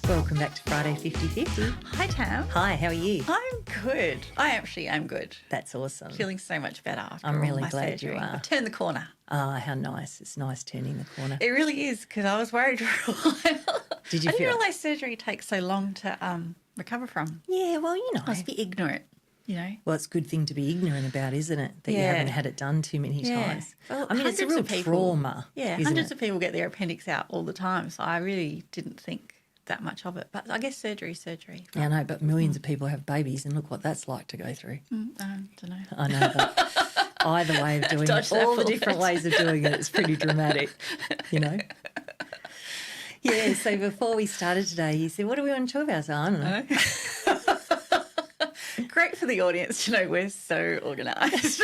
Welcome back to Friday 50/50. Hi, Tam. Hi, how are you? I'm good. I actually am good. That's awesome. Feeling so much better after I'm all really my glad surgery. you are. I've turned the corner. Ah, how nice. It's nice turning the corner. It really is, because I was worried for a while. Did you I didn't feel- realise surgery takes so long to recover from. Yeah, well, you know. I was a bit ignorant, you know. Well, it's a good thing to be ignorant about, isn't it? That you Yeah. haven't had it done too many times. Well, I mean, it's a hundreds real of people- trauma. Yeah, isn't hundreds it? of people get their appendix out all the time, so I really didn't think that much of it. But I guess surgery. Yeah, I know, but millions of people have babies, and look what that's like to go through. I don't know. I know, but either way of doing it, Dodged that all the bullet. different ways of doing it, it's pretty dramatic, you know. Yeah, so before we started today, you said, what do we want to talk about? So, I don't know. Great for the audience to know we're so organised.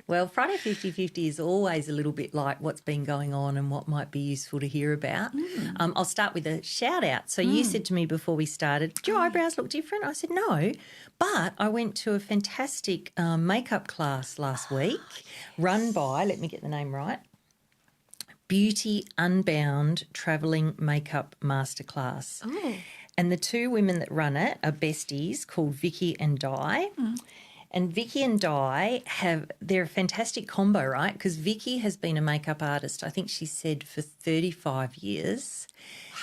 Well, Friday 50/50 is always a little bit like what's been going on and what might be useful to hear about. I'll start with a shout out. So you said to me before we started, do your eyebrows look different? I said, no, but I went to a fantastic makeup class last week run by, let me get the name right, Beauty Unbound Travelling Makeup Masterclass. Oh. And the two women that run it are besties called Vicky and Di. And Vicky and Di they're a fantastic combo, right? Because Vicky has been a makeup artist, I think she said, for 35 years.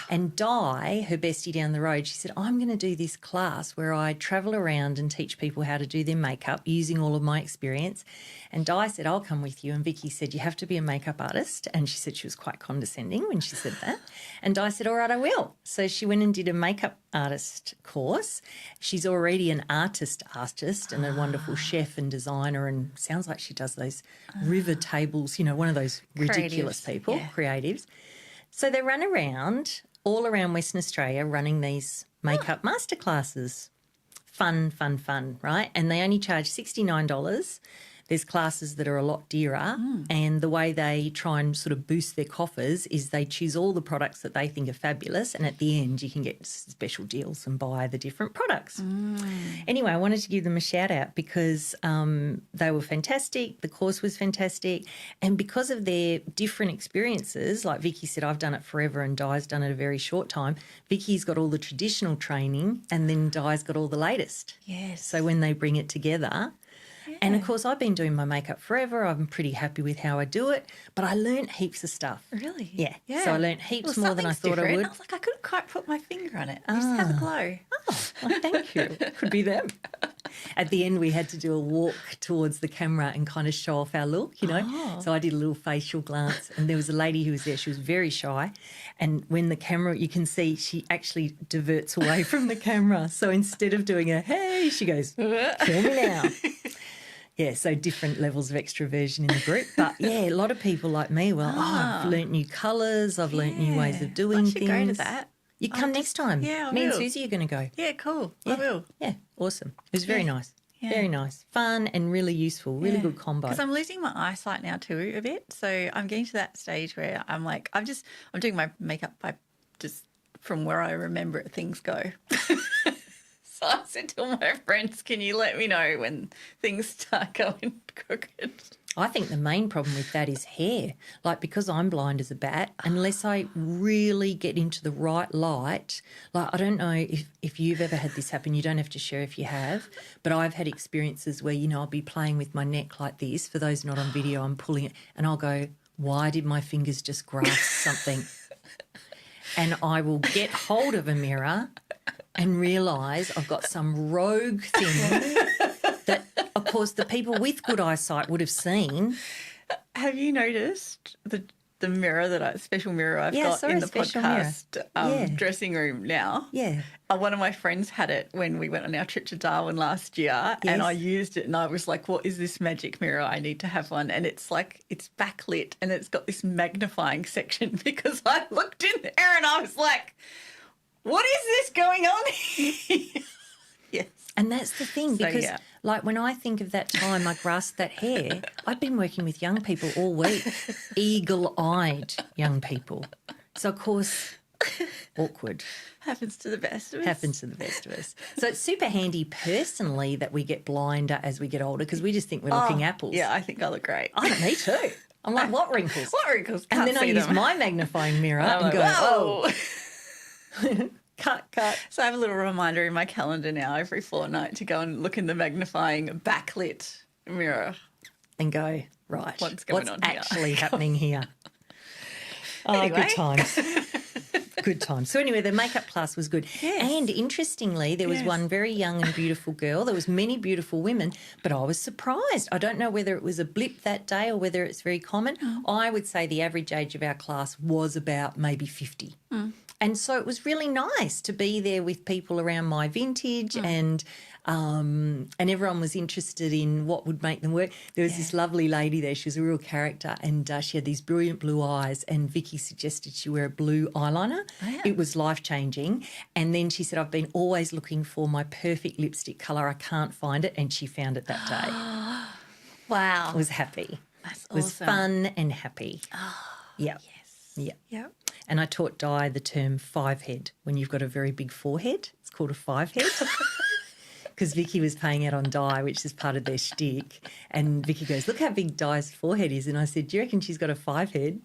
And Di, her bestie down the road, she said, I'm going to do this class where I travel around and teach people how to do their makeup using all of my experience. And Di said, I'll come with you. And Vicky said, you have to be a makeup artist. And she said she was quite condescending when she said that. And Di said, all right, I will. So she went and did a makeup artist course. She's already an artist and a wonderful chef and designer, and sounds like she does those river tables, you know, one of those ridiculous Creatives, people, yeah. creatives. So they run around all around Western Australia running these makeup masterclasses. Fun, right? And they only charge $69. There's classes that are a lot dearer, and the way they try and sort of boost their coffers is they choose all the products that they think are fabulous, and at the end you can get special deals and buy the different products. Anyway, I wanted to give them a shout out because they were fantastic, the course was fantastic, and because of their different experiences, like Vicky said, I've done it forever and Di's done it a very short time. Vicky's got all the traditional training and then Di's got all the latest. Yes. So when they bring it together... And, of course, I've been doing my makeup forever. I'm pretty happy with how I do it, but I learnt heaps of stuff. Really? Yeah. So I learnt heaps more than I thought I would. I was like, I couldn't quite put my finger on it. I used to have a glow. Well, thank you. Could be them. At the end, we had to do a walk towards the camera and kind of show off our look, you know. So I did a little facial glance, and there was a lady who was there. She was very shy. And when the camera, you can see she actually diverts away from the camera. So instead of doing a, hey, she goes, kill me now. Yeah, so different levels of extroversion in the group. But, yeah, a lot of people like me, I've learnt new colours, I've learnt new ways of doing I should things. go to that. You come next time. Yeah, I Me and will. Susie are going to go. Yeah, cool. Yeah. I will. Yeah, awesome. It was very nice. Yeah. Very nice. Fun and really useful. Really good combo. Because I'm losing my eyesight now too a bit. So I'm getting to that stage where I'm like, I'm doing my makeup by just from where I remember it, things go. So I said to all my friends, can you let me know when things start going crooked? I think the main problem with that is hair. Like, because I'm blind as a bat, unless I really get into the right light, like, I don't know if you've ever had this happen. You don't have to share if you have, but I've had experiences where, you know, I'll be playing with my neck like this. For those not on video, I'm pulling it and I'll go, why did my fingers just grasp something? And I will get hold of a mirror and realise I've got some rogue thing that, of course, the people with good eyesight would have seen. Have you noticed the mirror special mirror I've got in the podcast dressing room now? Yeah. One of my friends had it when we went on our trip to Darwin last year, and I used it and I was like, what is this magic mirror? I need to have one. And it's like, it's backlit and it's got this magnifying section because I looked in there and I was like, what is this going on here? Yes. And that's the thing, because like when I think of that time I grasped that hair, I'd been working with young people all week, eagle-eyed young people. So, of course, awkward. Happens to the best of us. Happens to the best of us. So it's super handy personally that we get blinder as we get older because we just think we're looking apples. Yeah, I think I look great. Me too. I'm like, what wrinkles? What wrinkles? And Can't then I see use them. my magnifying mirror I'm and like, go, whoa. Cut. So I have a little reminder in my calendar now every fortnight to go and look in the magnifying backlit mirror. And go, right, What's going on here? actually happening here? Oh, Anyway. good times. Good times. So anyway, the makeup class was good. Yes. And interestingly, there was Yes. one very young and beautiful girl. There was many beautiful women, but I was surprised. I don't know whether it was a blip that day or whether it's very common. I would say the average age of our class was about maybe 50. And so it was really nice to be there with people around my vintage and everyone was interested in what would make them work. There was this lovely lady there. She was a real character and she had these brilliant blue eyes and Vicky suggested she wear a blue eyeliner. Oh, yeah. It was life-changing. And then she said, I've been always looking for my perfect lipstick colour. I can't find it. And she found it that day. Wow. I was happy. That's It was awesome. fun and happy. Yeah. Yes. Yeah. Yep. And I taught Di the term five head. When you've got a very big forehead, it's called a five head. Because Vicky was paying out on Di, which is part of their shtick. And Vicky goes, look how big Di's forehead is. And I said, do you reckon she's got a five head?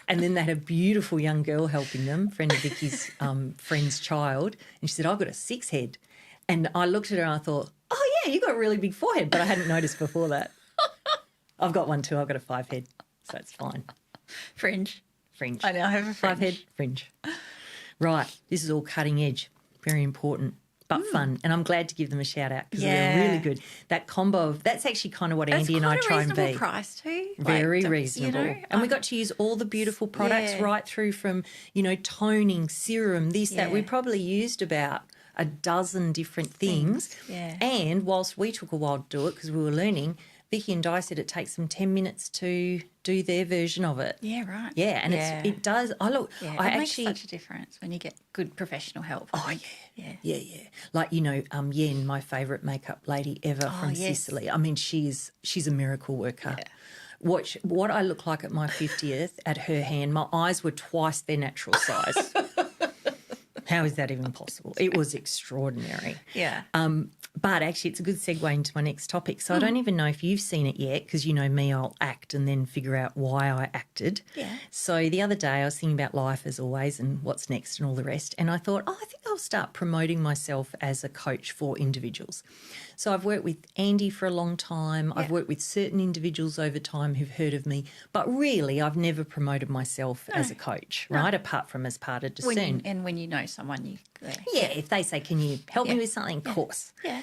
And then they had a beautiful young girl helping them, friend of Vicky's friend's child. And she said, I've got a six head. And I looked at her and I thought, oh, yeah, you've got a really big forehead. But I hadn't noticed before that. I've got one too. I've got a five head. So it's fine. Fringe. Fringe. I now have a Five fringe. head, fringe. Right. This is all cutting edge. Very important, but fun. And I'm glad to give them a shout out because they're really good. That combo of, that's actually kind of what Andy and I try and be. It's quite a reasonable price too. Very Like, reasonable. You know, and we got to use all the beautiful products right through from, toning, serum, this, that. We probably used about a dozen different things. Yeah. And whilst we took a while to do it because we were learning, Vicky and Di said it takes them 10 minutes to do their version of it. Yeah, right. Yeah, and it does. It makes such a difference when you get good professional help. Oh, yeah. Like, Yen, my favourite makeup lady ever from Sicily. I mean, she's a miracle worker. Yeah. What I look like at my 50th at her hand, my eyes were twice their natural size. How is that even possible? It was extraordinary. Yeah. But actually, it's a good segue into my next topic. So I don't even know if you've seen it yet because you know me, I'll act and then figure out why I acted. Yeah. So the other day I was thinking about life as always and what's next and all the rest. And I thought, I think I'll start promoting myself as a coach for individuals. So I've worked with Andy for a long time. I've worked with certain individuals over time who've heard of me. But really, I've never promoted myself as a coach, right, apart from as part of Discern. When you know someone, you go. Yeah, if they say, can you help me with something? Of course. Yeah.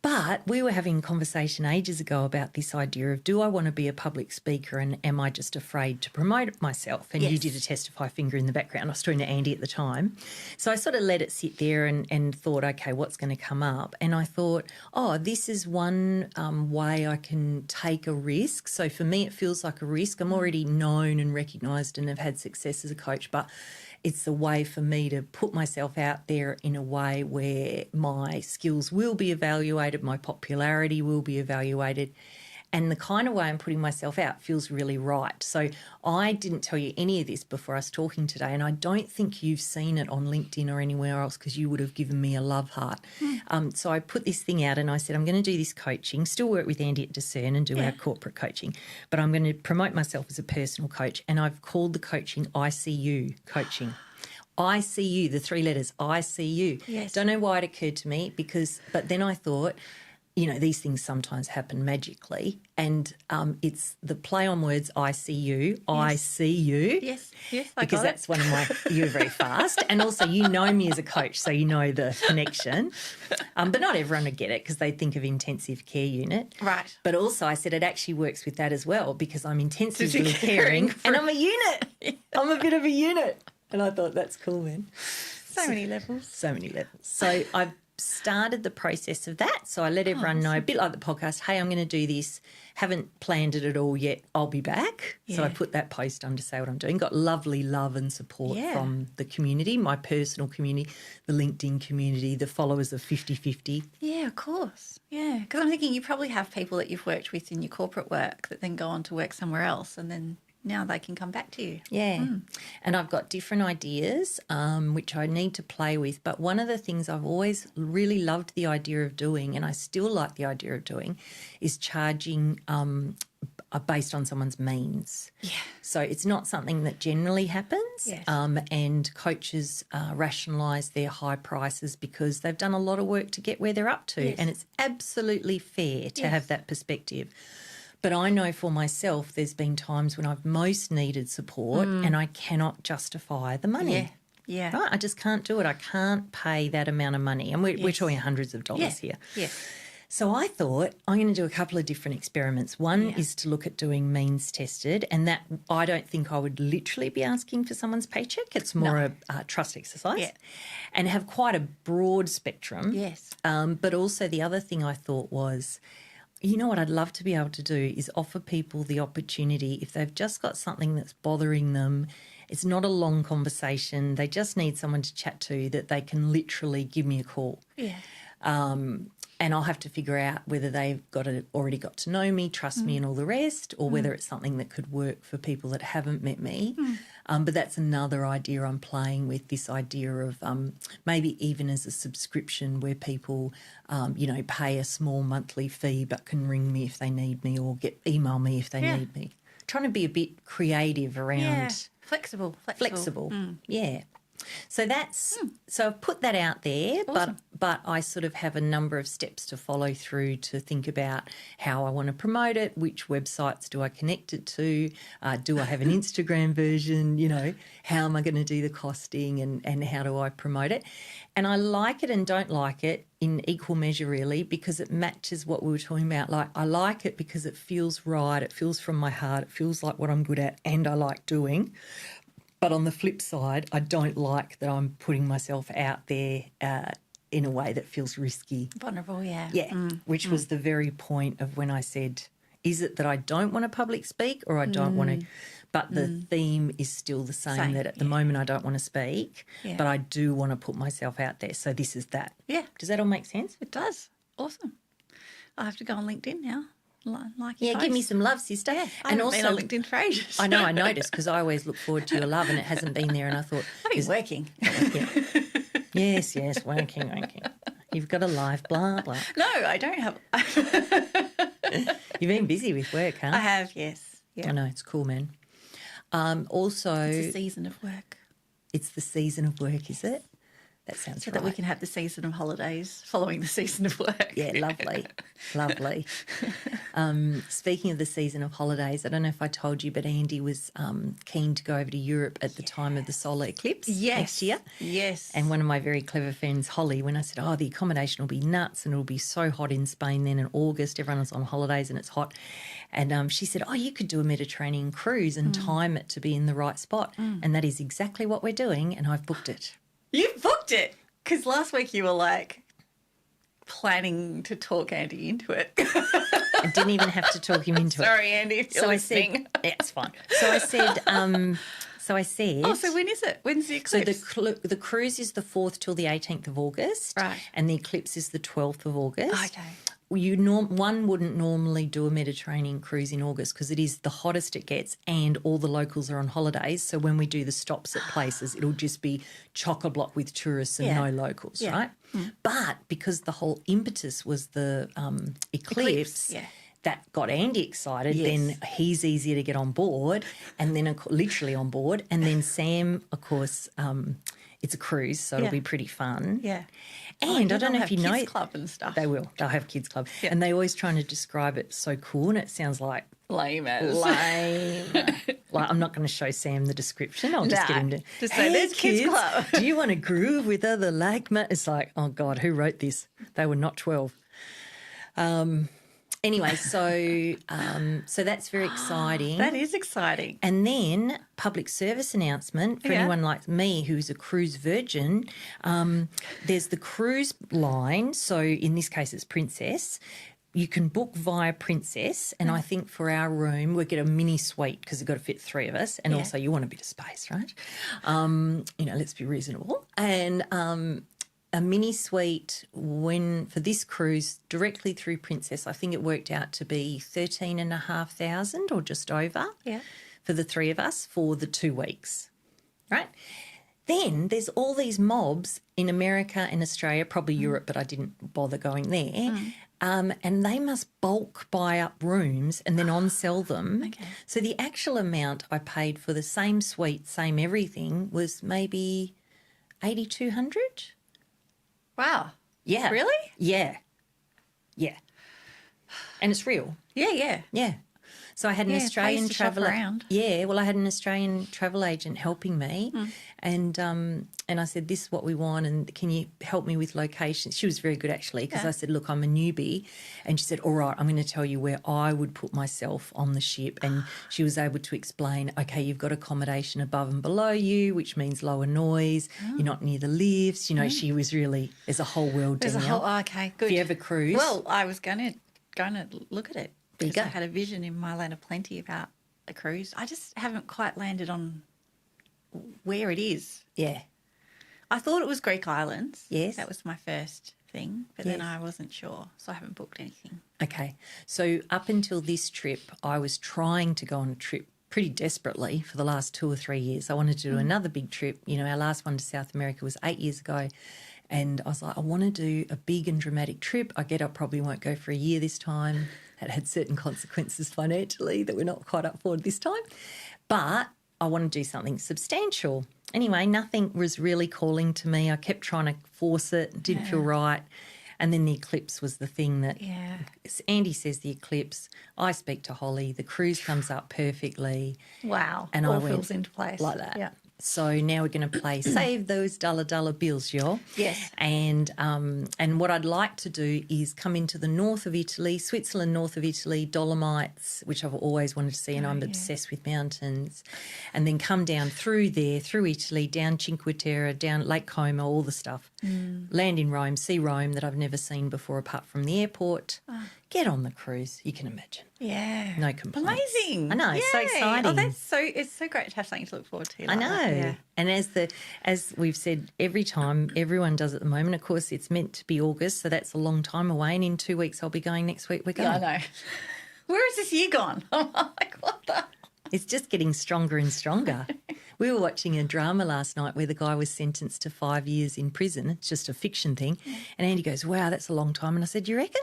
But we were having a conversation ages ago about this idea of do I want to be a public speaker and am I just afraid to promote myself? And you did a testify finger in the background. I was talking to Andy at the time. So I sort of let it sit there and thought, okay, what's going to come up? And I thought, this is one way I can take a risk. So for me, it feels like a risk. I'm already known and recognised and have had success as a coach, but it's a way for me to put myself out there in a way where my skills will be evaluated, my popularity will be evaluated, and the kind of way I'm putting myself out feels really right. So I didn't tell you any of this before us talking today, and I don't think you've seen it on LinkedIn or anywhere else because you would have given me a love heart. So I put this thing out and I said, I'm going to do this coaching, still work with Andy at Discern and do our corporate coaching, but I'm going to promote myself as a personal coach, and I've called the coaching ICU coaching. ICU, the three letters, ICU. Yes. Don't know why it occurred to me but then I thought, these things sometimes happen magically and it's the play on words ICU, I see you. Yes, I because got that's one of my, you're very fast. And also you know me as a coach, so you know the connection. But not everyone would get it because they think of intensive care unit. Right. But also I said it actually works with that as well because I'm intensively caring and I'm a unit. I'm a bit of a unit. And I thought, that's cool, man. So many levels. So many levels. So I've started the process of that. So I let everyone know, a bit like the podcast, hey, I'm going to do this. Haven't planned it at all yet. I'll be back. Yeah. So I put that post on to say what I'm doing. Got lovely love and support from the community, my personal community, the LinkedIn community, the followers of 50/50. Yeah, of course. Yeah, because I'm thinking you probably have people that you've worked with in your corporate work that then go on to work somewhere else and then now they can come back to you. Yeah. And I've got different ideas, which I need to play with. But one of the things I've always really loved the idea of doing, and I still like the idea of doing, is charging based on someone's means. Yeah. So it's not something that generally happens. Yes. And coaches rationalise their high prices because they've done a lot of work to get where they're up to. Yes. And it's absolutely fair to Yes. have that perspective. But I know for myself there's been times when I've most needed support and I cannot justify the money. Yeah. Yeah. Right? I just can't do it. I can't pay that amount of money. And we're talking hundreds of dollars here. Yes. So I thought I'm going to do a couple of different experiments. One is to look at doing means tested, and that I don't think I would literally be asking for someone's paycheck. It's more a trust exercise and have quite a broad spectrum. Yes. But also the other thing I thought was, you know what I'd love to be able to do is offer people the opportunity, if they've just got something that's bothering them, it's not a long conversation, they just need someone to chat to, that they can literally give me a call. Yeah. And I'll have to figure out whether they've already got to know me, trust me and all the rest, or whether it's something that could work for people that haven't met me. But that's another idea I'm playing with, this idea of maybe even as a subscription where people, pay a small monthly fee but can ring me if they need me or email me if they need me. Trying to be a bit creative around... Yeah. Flexible. Yeah. So so I've put that out there, Awesome. but I sort of have a number of steps to follow through to think about how I want to promote it, which websites do I connect it to, do I have an Instagram version, how am I going to do the costing and how do I promote it. And I like it and don't like it in equal measure really, because it matches what we were talking about. Like, I like it because it feels right, it feels from my heart, it feels like what I'm good at and I like doing. But on the flip side, I don't like that I'm putting myself out there in a way that feels risky. Vulnerable, yeah. Yeah, which was the very point of when I said, is it that I don't want to public speak or I don't want to? But the theme is still the same that at the moment I don't want to speak, but I do want to put myself out there. So this is that. Yeah. Does that all make sense? It does. Awesome. I'll have to go on LinkedIn now. Like Yeah, give me some love, sister. Yeah, I haven't been on LinkedIn for ages. I know, I noticed, because I always look forward to your love and it hasn't been there, and I thought... I've been working. Yes, working. You've got a life, blah, blah. No, I don't have... You've been busy with work, huh? I have, yes. Yeah. I know, it's cool, man. Also... It's a season of work. It's the season of work, is it? That sounds so right. that we can have the season of holidays following the season of work. Yeah, lovely. Speaking of the season of holidays, I don't know if I told you, but Andy was keen to go over to Europe at the time of the solar eclipse next year. Yes. And one of my very clever friends, Holly, when I said, the accommodation will be nuts and it'll be so hot in Spain then in August, everyone's on holidays and it's hot. And she said, you could do a Mediterranean cruise and time it to be in the right spot. And that is exactly what we're doing, and I've booked it. You booked it? Because last week you were like planning to talk Andy into it. I didn't even have to talk him into it. Sorry, Andy, if you're listening. I said, it's fine. So I said... Oh, so when is it? When's the eclipse? So the cruise is the 4th till the 18th of August. Right. And the eclipse is the 12th of August. Okay. One wouldn't normally do a Mediterranean cruise in August because it is the hottest it gets and all the locals are on holidays. So when we do the stops at places, it'll just be chock-a-block with tourists and no locals, right? But because the whole impetus was the eclipse that got Andy excited, then he's easier to get on board, and then literally on board. And then Sam, of course, it's a cruise, so it'll be pretty fun. Yeah. And I don't know if you know... kids club and stuff. They will. They'll have kids club. Yeah. And they're always trying to describe it so cool, and it sounds like... Lame as. Like, I'm not going to show Sam the description. I'll just get him to... Just say, there's kids club. Do you want to groove with other like... It's like, oh, God, who wrote this? They were not 12. Anyway, so that's very exciting. That is exciting. And then public service announcement for anyone like me who's a cruise virgin, there's the cruise line. So in this case it's Princess. You can book via Princess, and I think for our room we get a mini suite because we've got to fit 3 of us, and also you want a bit of space, right? Let's be reasonable. And a mini suite for this cruise directly through Princess, I think it worked out to be $13,500 or just over for the 3 of us for the 2 weeks, right? Then there's all these mobs in America and Australia, probably Europe, but I didn't bother going there, and they must bulk buy up rooms and then on-sell them. Okay. So the actual amount I paid for the same suite, same everything, was maybe 8,200. Wow. Yeah. Really? Yeah. Yeah. And it's real. Yeah. Yeah. So I had an Yeah, Australian place to shop travel. around. Yeah, well, I had an Australian travel agent helping me, and I said, "This is what we want, and can you help me with locations?" She was very good actually, because I said, "Look, I'm a newbie," and she said, "All right, I'm going to tell you where I would put myself on the ship," and she was able to explain, "Okay, you've got accommodation above and below you, which means lower noise. You're not near the lifts." You know, she was really there's a whole world. There's Danielle. a whole, okay, good. If you ever cruise, Well, I was going to look at it. There you Because go. I had a vision in my Land of Plenty about a cruise. I just haven't quite landed on where it is. yeah. I thought it was Greek islands. Yes. That was my first thing, but then Yes. I wasn't sure, so I haven't booked anything. Okay. So up until this trip, I was trying to go on a trip pretty desperately for the last 2 or 3 years. I wanted to do another big trip. You know, our last one to South America was 8 years ago. And I was like, I want to do a big and dramatic trip. I get I probably won't go for a year this time. That had certain consequences financially that we're not quite up for this time. But I want to do something substantial. Anyway, nothing was really calling to me. I kept trying to force it. It didn't feel right. And then the eclipse was the thing that Andy says the eclipse. I speak to Holly. The cruise comes up perfectly. Wow. And all I went falls into place. like that. Yeah. So now we're going to play Save Those Dollar Bills, y'all. Yes. And what I'd like to do is come into the north of Italy, Switzerland, north of Italy, Dolomites, which I've always wanted to see, and I'm obsessed with mountains, and then come down through there, through Italy, down Cinque Terre, down Lake Como, all the stuff, land in Rome, see Rome that I've never seen before apart from the airport, get on the cruise, you can imagine. Yeah. No complaints. Amazing. I know, it's so Yay. exciting. Oh, it's so great to have something to look forward to. I like know. that. Yeah. And as we've said every time, everyone does at the moment. Of course, it's meant to be August, so that's a long time away. And in 2 weeks, I'll be going. Next week, we're going. Yeah, I know. Where has this year gone? I'm like, what the? It's just getting stronger and stronger. We were watching a drama last night where the guy was sentenced to 5 years in prison. It's just a fiction thing. And Andy goes, "Wow, that's a long time." And I said, "You reckon?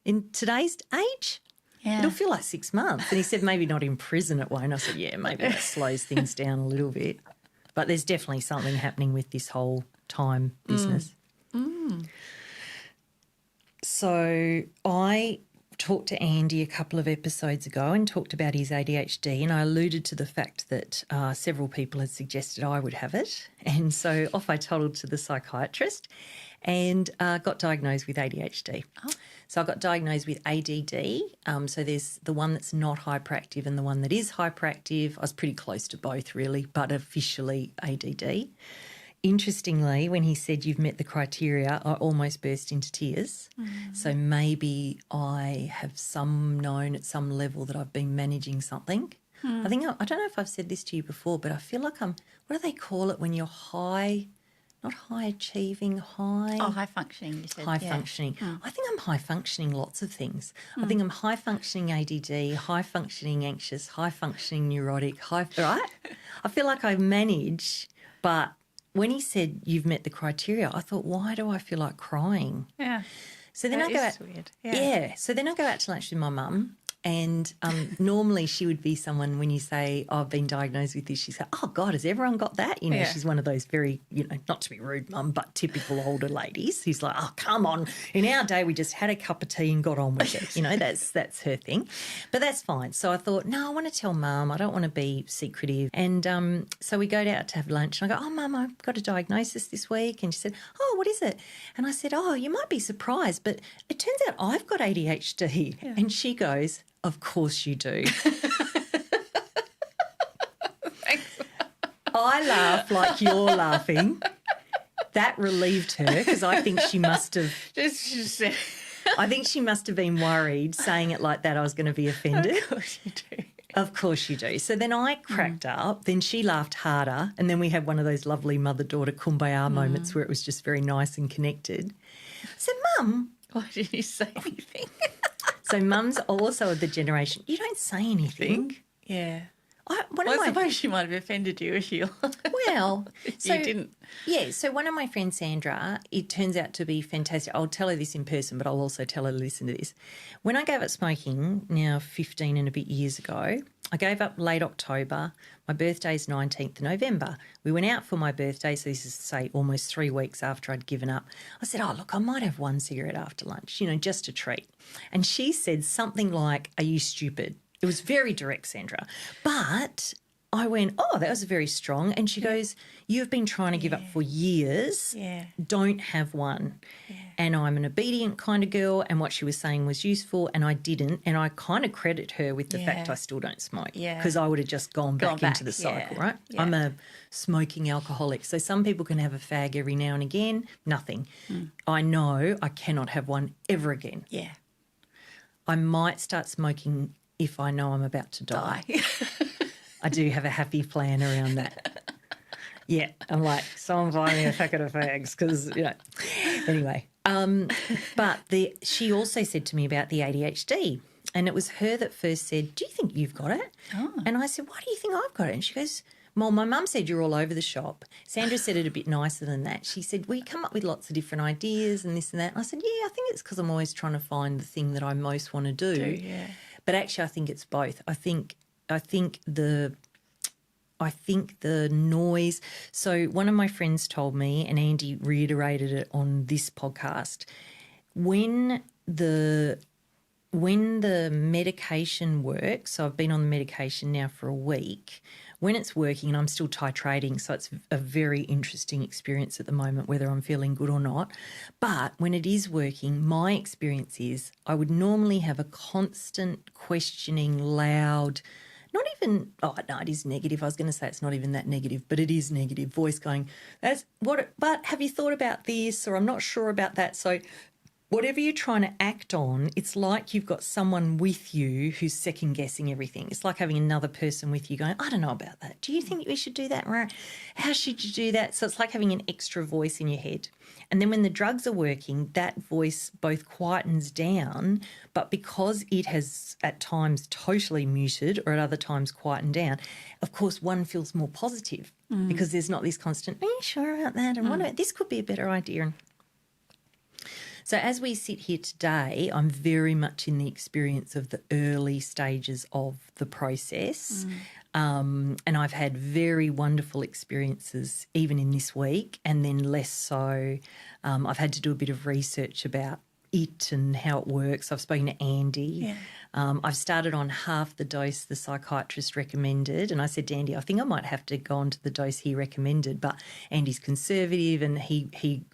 In today's age?" Yeah. It'll feel like 6 months. And he said, "Maybe not in prison it won't." I said, "Yeah, maybe that slows things down a little bit." But there's definitely something happening with this whole time business. So I talked to Andy a couple of episodes ago and talked about his ADHD, and I alluded to the fact that several people had suggested I would have it. And so off I toddled to the psychiatrist and got diagnosed with ADHD. So I got diagnosed with ADD. So there's the one that's not hyperactive and the one that is hyperactive. I was pretty close to both really, but officially ADD. Interestingly, when he said you've met the criteria, I almost burst into tears. So maybe I have known at some level that I've been managing something. I don't know if I've said this to you before, but I feel like what do they call it when you're high? Not high achieving, high. Oh, high functioning, you said. High functioning. I think I'm high functioning lots of things. I think I'm high functioning ADD, high functioning anxious, high functioning neurotic, right? I feel like I manage, but when he said you've met the criteria, I thought, why do I feel like crying? Yeah. So then That I go is out. weird. Yeah. So then I go out to lunch with my mum. And normally she would be someone when you say, I've been diagnosed with this, she'd say, "Oh, God, has everyone got that?" You know, Yeah. she's one of those very, not to be rude, Mum, but typical older ladies who's like, "Oh, come on. In our day, we just had a cup of tea and got on with it." You know, that's her thing. But that's fine. So I thought, no, I want to tell Mum. I don't want to be secretive. And so we go out to have lunch and I go, "Oh, Mum, I've got a diagnosis this week." And she said, "Oh, what is it?" And I said, "Oh, you might be surprised, but it turns out I've got ADHD." Yeah. And she goes, "Of course you do." I laugh like you're laughing. That relieved her because I think she must have. I think she must have been worried saying it like that I was going to be offended. Of course you do. Of course you do. So then I cracked up, then she laughed harder, and then we had one of those lovely mother-daughter kumbaya moments where it was just very nice and connected. I said, "Mum." Why didn't you say anything? So Mum's also of the generation, you don't say anything. Yeah. I suppose she might have offended you if you, Well, so you didn't. Yeah, so one of my friends, Sandra, it turns out to be fantastic. I'll tell her this in person, but I'll also tell her to listen to this. When I gave up smoking now 15 and a bit years ago, I gave up late October. My birthday is 19th November. We went out for my birthday, so this is, say, almost 3 weeks after I'd given up. I said, oh, look, I might have one cigarette after lunch, just a treat. And she said something like, are you stupid? It was very direct, Sandra. But I went, oh, that was very strong. And she goes, you've been trying to give up for years. Yeah. Don't have one. Yeah. And I'm an obedient kind of girl, and what she was saying was useful, and I didn't. And I kind of credit her with the fact I still don't smoke, because I would have just gone back into the cycle, right? Yeah. I'm a smoking alcoholic. So some people can have a fag every now and again, nothing. I know I cannot have one ever again. Yeah. I might start smoking if I know I'm about to die. I do have a happy plan around that. Yeah, I'm like, someone buy me a packet of fags because, Anyway, but she also said to me about the ADHD, and it was her that first said, do you think you've got it? Oh. And I said, why do you think I've got it? And she goes, well, my mum said you're all over the shop. Sandra said it a bit nicer than that. She said, well, you come up with lots of different ideas and this and that. And I said, yeah, I think it's because I'm always trying to find the thing that I most want to do. Yeah. But actually I think it's both. I think the noise. So one of my friends told me, and Andy reiterated it on this podcast, when the medication works, so I've been on the medication now for a week, when it's working, and I'm still titrating, so it's a very interesting experience at the moment, whether I'm feeling good or not. But when it is working, my experience is I would normally have a constant questioning, loud, not even, oh, no, it is negative. I was going to say it's not even that negative, but it is negative voice going, but have you thought about this? Or I'm not sure about that. So whatever you're trying to act on, it's like you've got someone with you who's second guessing everything. It's like having another person with you going, I don't know about that. Do you think we should do that? How should you do that? So it's like having an extra voice in your head. And then when the drugs are working, that voice both quietens down, but because it has at times totally muted or at other times quietened down, of course one feels more positive because there's not this constant, are you sure about that? And what about this could be a better idea. So as we sit here today, I'm very much in the experience of the early stages of the process. And I've had very wonderful experiences even in this week, and then less so. I've had to do a bit of research about it and how it works. I've spoken to Andy. Yeah. I've started on half the dose the psychiatrist recommended, and I said to Andy, I think I might have to go on to the dose he recommended, but Andy's conservative and he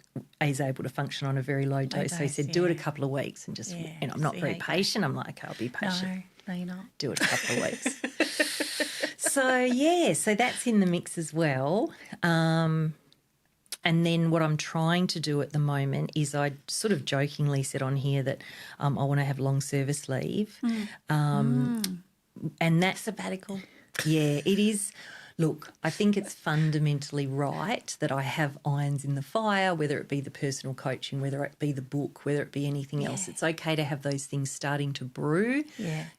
is able to function on a very low dose. So he said, do it a couple of weeks and just, I'm not very patient. I'm like, okay, I'll be patient. No, you're not. Do it a couple of weeks. So that's in the mix as well. And then what I'm trying to do at the moment is I sort of jokingly said on here that I want to have long service leave. And that's sabbatical. Yeah, it is. Look, I think it's fundamentally right that I have irons in the fire, whether it be the personal coaching, whether it be the book, whether it be anything else. It's okay to have those things starting to brew,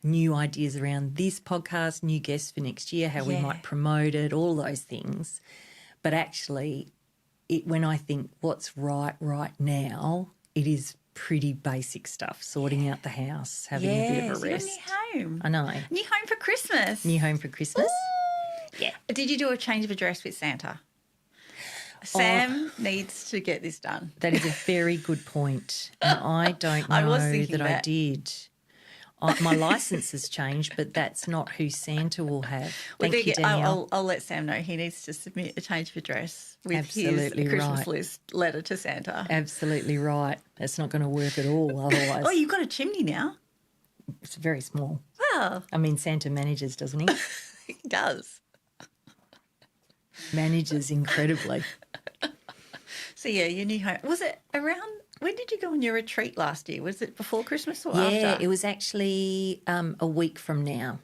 new ideas around this podcast, new guests for next year, how we might promote it, all those things. But actually, when I think what's right now, it is pretty basic stuff, sorting out the house, having a bit of a rest. New home. I know. New home for Christmas. New home for Christmas. Ooh. Yeah. Did you do a change of address with Santa? Sam needs to get this done. That is a very good point. And I don't know I did. My licence has changed, but that's not who Santa will have. Thank you, Danielle. I'll let Sam know he needs to submit a change of address with his Christmas list letter to Santa. Absolutely right. That's not going to work at all otherwise. Oh, you've got a chimney now? It's very small. Wow. I mean, Santa manages, doesn't he? He does. Manages incredibly. So, your new home. Was it around, when did you go on your retreat last year? Was it before Christmas or after? Yeah, it was actually a week from now.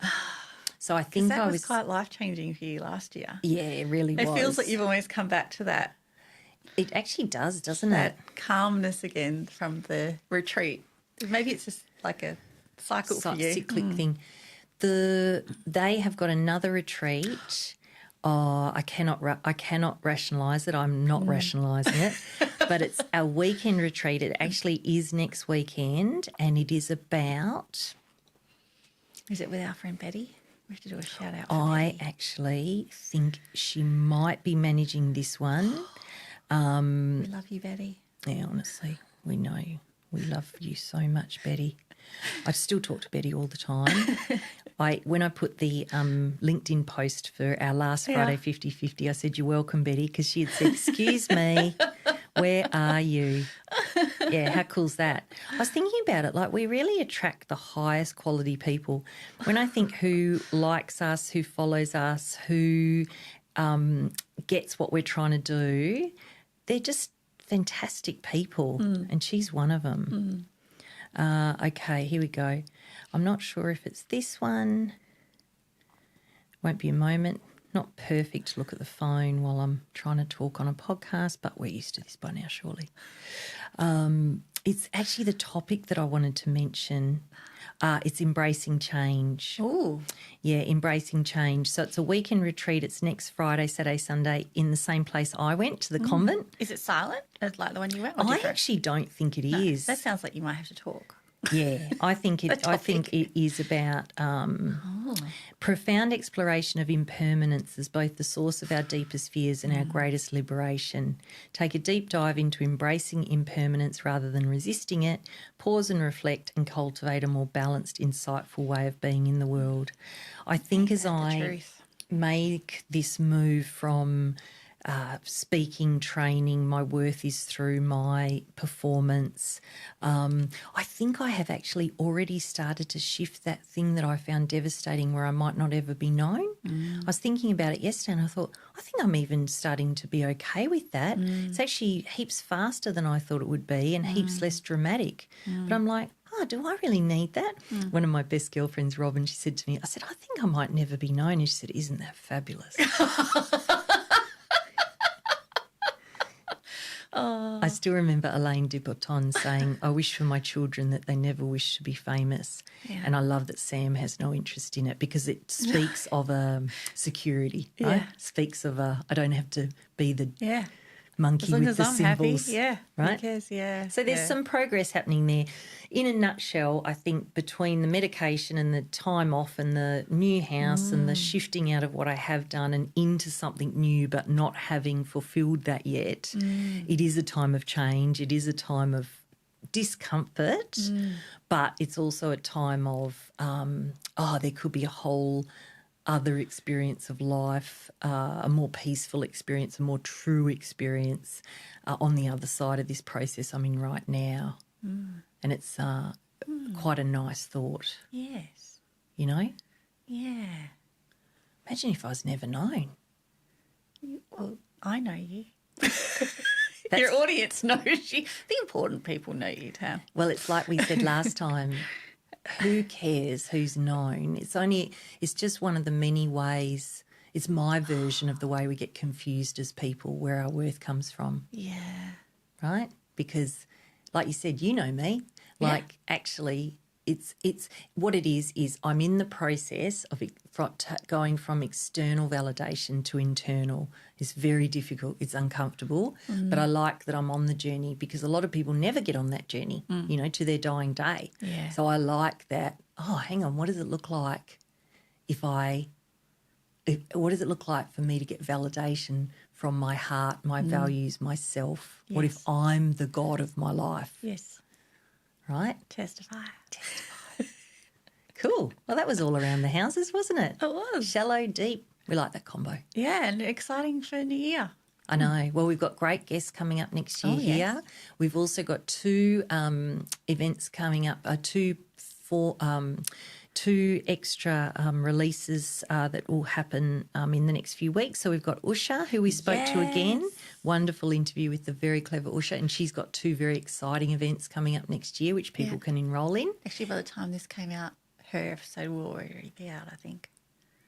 So I think that was quite life-changing for you last year. Yeah, it really was. It feels like you've always come back to that. It actually does, doesn't that it? That calmness again from the retreat. Maybe it's just like a cycle for you. Cyclic thing. They have got another retreat. Oh, I cannot rationalise it. I'm not rationalising it. But it's a weekend retreat. It actually is next weekend, and it is about... Is it with our friend Betty? We have to do a shout out for I Betty. actually think she might be managing this one. We love you, Betty. Yeah, honestly, we know you. We love you so much, Betty. I still talk to Betty all the time. When I put the LinkedIn post for our last Friday 50-50, I said, "You're welcome, Betty," because she had said, "Excuse me, where are you?" Yeah, how cool's that? I was thinking about it, like we really attract the highest quality people. When I think who likes us, who follows us, who gets what we're trying to do, they're just fantastic people, and she's one of them. Okay, here we go. I'm not sure if it's this one. Won't be a moment. Not perfect to look at the phone while I'm trying to talk on a podcast, but we're used to this by now, surely. It's actually the topic that I wanted to mention. It's embracing change. Ooh. Yeah, embracing change. So it's a weekend retreat. It's next Friday, Saturday, Sunday in the same place I went, to the convent. Is it silent, like the one you went? Or I different? actually don't think it is. That sounds like you might have to talk. Yeah, I think it is about profound exploration of impermanence as both the source of our deepest fears and our greatest liberation. Take a deep dive into embracing impermanence rather than resisting it. Pause and reflect and cultivate a more balanced, insightful way of being in the world. I think as I make this move from speaking, training, my worth is through my performance. I think I have actually already started to shift that thing that I found devastating where I might not ever be known. I was thinking about it yesterday and I thought, I think I'm even starting to be okay with that. It's actually heaps faster than I thought it would be and heaps less dramatic. But I'm like, oh, do I really need that? One of my best girlfriends, Robin, she said to me, I said, I think I might never be known. And she said, isn't that fabulous? I still remember Elaine Dupouton saying, I wish for my children that they never wish to be famous. Yeah. And I love that Sam has no interest in it because it speaks of security, right? Speaks of I don't have to be the monkey with the symbols. Happy. Right? Who cares? Yeah. So there's some progress happening there. In a nutshell, I think between the medication and the time off and the new house and the shifting out of what I have done and into something new but not having fulfilled that yet, it is a time of change. It is a time of discomfort, but it's also a time of, there could be a whole other experience of life, a more peaceful experience, a more true experience on the other side of this process I'm in right now. And it's quite a nice thought. Yes. You know? Yeah. Imagine if I was never known. Well, I know you. Your audience knows you. The important people know you, Tam. Well, it's like we said last time, who cares who's known? It's just one of the many ways, it's my version of the way we get confused as people, where our worth comes from. Yeah. Right? Because like you said, you know me. Like actually it's what it is I'm in the process of going from external validation to internal. It's very difficult. It's uncomfortable, but I like that I'm on the journey because a lot of people never get on that journey, you know, to their dying day. Yeah. So I like that, hang on, what does it look like what does it look like for me to get validation from my heart, my values, myself? Yes. What if I'm the God of my life? Yes. Right? Testify. Cool. Well, that was all around the houses, wasn't it? It was. Shallow, deep. We like that combo. Yeah, and exciting for New Year. I know. Well, we've got great guests coming up next year here. Yes. We've also got two events coming up, two extra releases that will happen in the next few weeks. So we've got Usha, who we spoke to again. Wonderful interview with the very clever Usha, and she's got two very exciting events coming up next year which people can enrol in. Actually, by the time this came out, her episode will already be out, I think.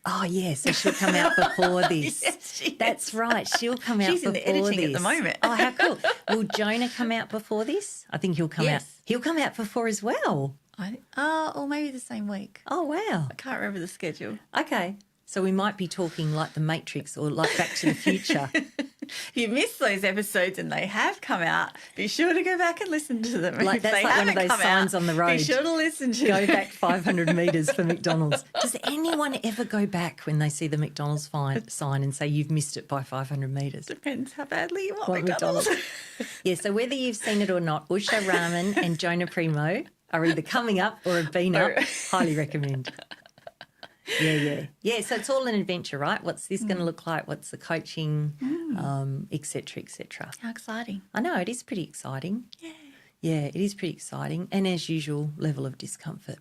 Oh, yeah, so she'll come out before this. Yes, that's right. She'll come out before this. She's in the editing at the moment. Oh, how cool. Will Jonah come out before this? I think he'll come out. He'll come out before as well. Or maybe the same week. Oh, wow. I can't remember the schedule. Okay. So we might be talking like The Matrix or like Back to the Future. If you missed those episodes and they have come out, be sure to go back and listen to them. Like If that's they like one of haven't those come signs out, on the road. Be sure to listen to Go them. back 500 metres for McDonald's. Does anyone ever go back when they see the McDonald's sign and say you've missed it by 500 metres? Depends how badly you want What McDonald's. Yeah, so whether you've seen it or not, Usha Raman and Jonah Primo are either coming up or have been up. Highly recommend. Yeah, so it's all an adventure, right? What's this going to look like? What's the coaching, et cetera, et cetera. How exciting. I know, it is pretty exciting. Yeah. Yeah, it is pretty exciting. And as usual, level of discomfort.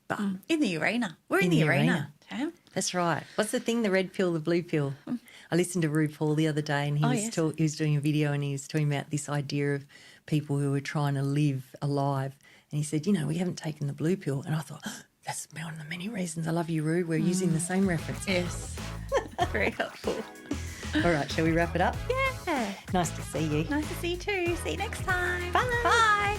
But In the arena. We're in the arena, Tam. that's right. What's the thing, the red pill, the blue pill? I listened to RuPaul the other day and he was doing a video and he was talking about this idea of people who are trying to live alive. And he said, we haven't taken the blue pill. And I thought, that's one of the many reasons I love you, Ru. We're using the same reference. Yes. Very helpful. All right, shall we wrap it up? Yeah. Nice to see you. Nice to see you too. See you next time. Bye. Bye.